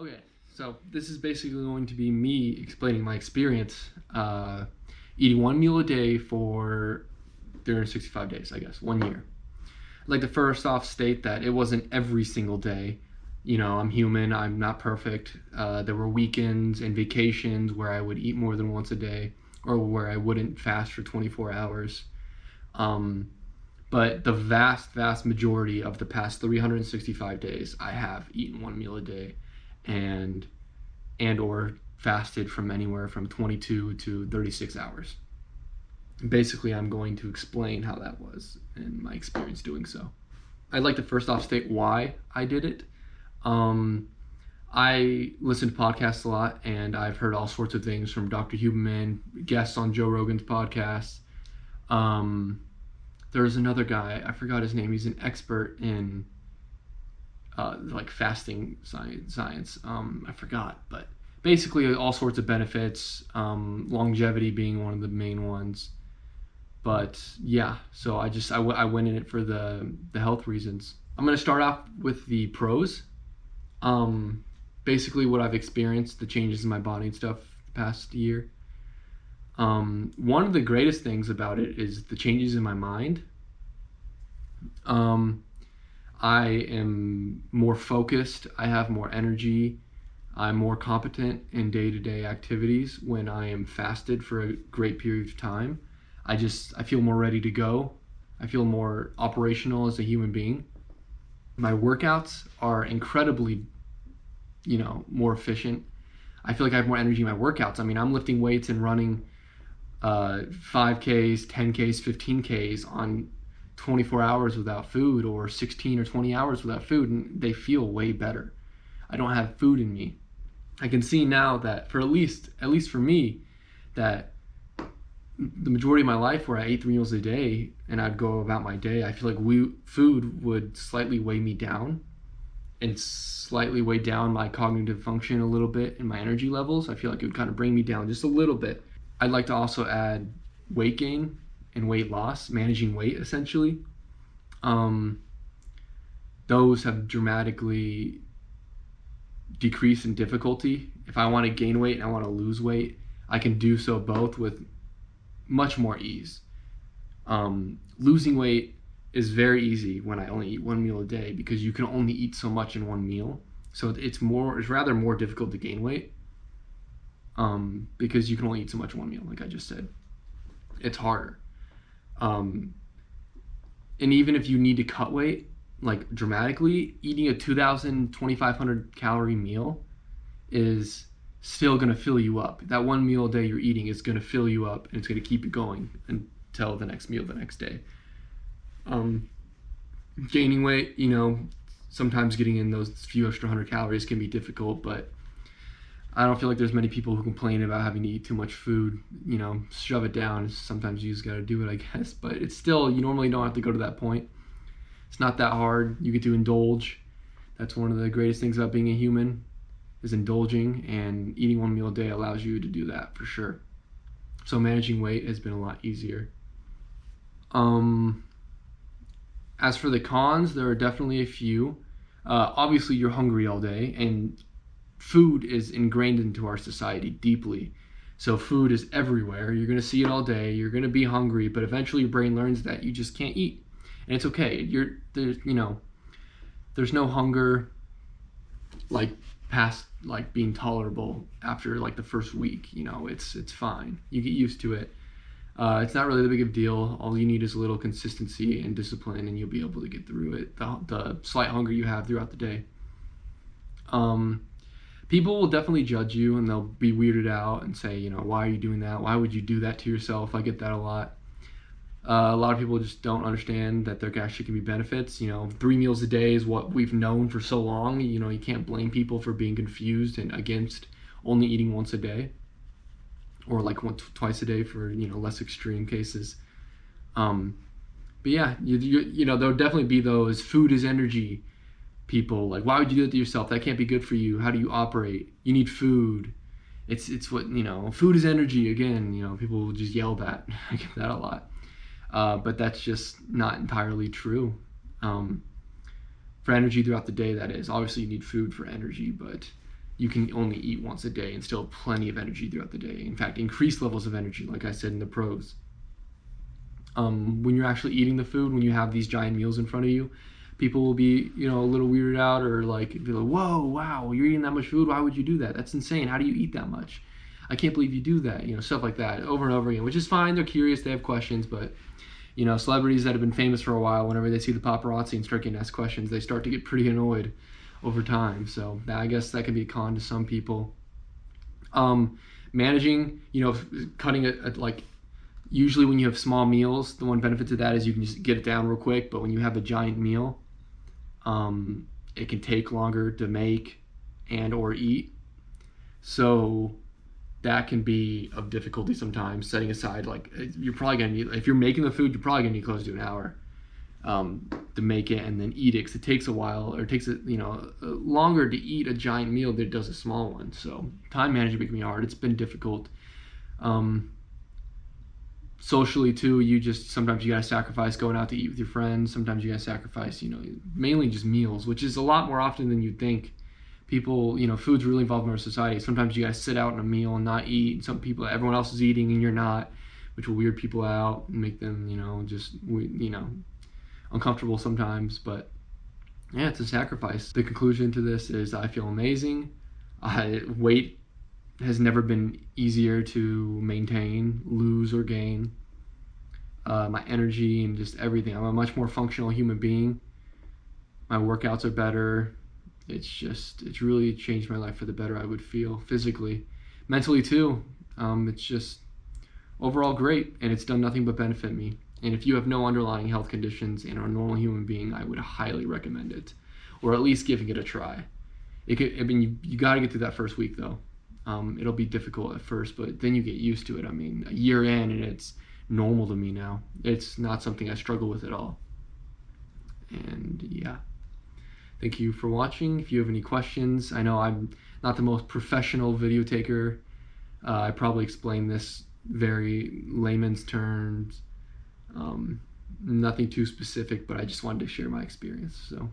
Okay, so this is basically going to be me explaining my experience eating one meal a day for 365 days, I guess, 1 year. I'd like to first off state that it wasn't every single day. You know, I'm human, I'm not perfect. There were weekends and vacations where I would eat more than once a day or where I wouldn't fast for 24 hours. But the vast majority of the past 365 days, I have eaten one meal a day and or fasted from anywhere from 22 to 36 hours. Basically, I'm going to explain how that was and my experience doing so. I'd like to first off state why I did it. I listen to podcasts a lot, and I've heard all sorts of things from Dr. Huberman, guests on Joe Rogan's podcast. There's another guy, I forgot his name. He's an expert in like fasting science. I forgot, but basically all sorts of benefits, longevity being one of the main ones. But yeah, so I went in it for the health reasons. I'm gonna start off with the pros. Basically what I've experienced, the changes in my body and stuff the past year. One of the greatest things about it is the changes in my mind. I am more focused, I have more energy, I'm more competent in day-to-day activities when I am fasted for a great period of time. I feel more ready to go. I feel more operational as a human being. My workouts are incredibly, more efficient. I feel like I have more energy in my workouts. I mean, I'm lifting weights and running 5Ks, 10Ks, 15Ks on 24 hours without food, or 16 or 20 hours without food, and they feel way better. I don't have food in me. I can see now that for at least for me, that the majority of my life where I ate 3 meals a day and I'd go about my day, I feel like food would slightly weigh me down and slightly weigh down my cognitive function a little bit and my energy levels. I feel like it would kind of bring me down just a little bit. I'd like to also add weight gain and weight loss, managing weight essentially. Those have dramatically decreased in difficulty. If I want to gain weight and I want to lose weight, I can do so both with much more ease. Losing weight is very easy when I only eat one meal a day because you can only eat so much in one meal. So it's rather more difficult to gain weight because you can only eat so much in one meal, like I just said. It's harder. And even if you need to cut weight, like dramatically, eating a 2,500 calorie meal is still going to fill you up. That one meal a day you're eating is going to fill you up, and it's going to keep you going until the next meal the next day. Gaining weight, sometimes getting in those few extra 100 calories can be difficult, but I don't feel like there's many people who complain about having to eat too much food. Shove it down. Sometimes you just got to do it, I guess. But it's still, you normally don't have to go to that point. It's not that hard. You get to indulge. That's one of the greatest things about being a human, is indulging, and eating one meal a day allows you to do that for sure. So managing weight has been a lot easier. As for the cons, there are definitely a few. Obviously, you're hungry all day, and food is ingrained into our society deeply. So food is everywhere. You're going to see it all day. You're going to be hungry, but eventually your brain learns that you just can't eat. And it's okay. There's no hunger like past like being tolerable after like the first week. It's fine. You get used to it. It's not really that big of a deal. All you need is a little consistency and discipline, and you'll be able to get through it. The slight hunger you have throughout the day. People will definitely judge you, and they'll be weirded out and say, why are you doing that? Why would you do that to yourself? I get that a lot. A lot of people just don't understand that there actually can be benefits. 3 meals a day is what we've known for so long. You can't blame people for being confused and against only eating once a day, or like twice a day for less extreme cases. But yeah, there'll definitely be those food is energy people. Like, why would you do that to yourself? That can't be good for you. How do you operate? You need food. It's what food is energy again. People will just yell that. I get that a lot. But that's just not entirely true. For energy throughout the day, that is. Obviously, you need food for energy, but you can only eat once a day and still have plenty of energy throughout the day. In fact, increased levels of energy, like I said in the pros. When you're actually eating the food, when you have these giant meals in front of you, people will be, a little weirded out, or be like, whoa, wow, you're eating that much food? Why would you do that? That's insane. How do you eat that much? I can't believe you do that. Stuff like that over and over again, which is fine. They're curious, they have questions, but celebrities that have been famous for a while, whenever they see the paparazzi and start getting asked questions, they start to get pretty annoyed over time. So I guess that can be a con to some people. Managing, cutting it, usually when you have small meals, the one benefit to that is you can just get it down real quick. But when you have a giant meal, it can take longer to make and or eat. So that can be of difficulty sometimes, setting aside, you're probably going to need, if you're making the food, you're probably going to need close to an hour to make it and then eat it, because it takes a while, or it takes longer to eat a giant meal than it does a small one. So time management can be hard. It's been difficult. Socially too, sometimes you gotta sacrifice going out to eat with your friends. Sometimes you gotta sacrifice, mainly just meals, which is a lot more often than you'd think. People, food's really involved in our society. Sometimes you gotta sit out in a meal and not eat. Everyone else is eating and you're not, which will weird people out and make them, uncomfortable sometimes. But yeah, it's a sacrifice. The conclusion to this is I feel amazing. Weight has never been easier to maintain, lose, or gain. My energy and just everything. I'm a much more functional human being. My workouts are better. It's really changed my life for the better, I would feel, physically. Mentally too. It's just overall great, and it's done nothing but benefit me. And if you have no underlying health conditions and are a normal human being, I would highly recommend it, or at least giving it a try. You got to get through that first week though. It'll be difficult at first, but then you get used to it. A year in and it's normal to me now. It's not something I struggle with at all. And yeah, thank you for watching. If you have any questions, I know I'm not the most professional video taker. I probably explained this very layman's terms. Nothing too specific, but I just wanted to share my experience. So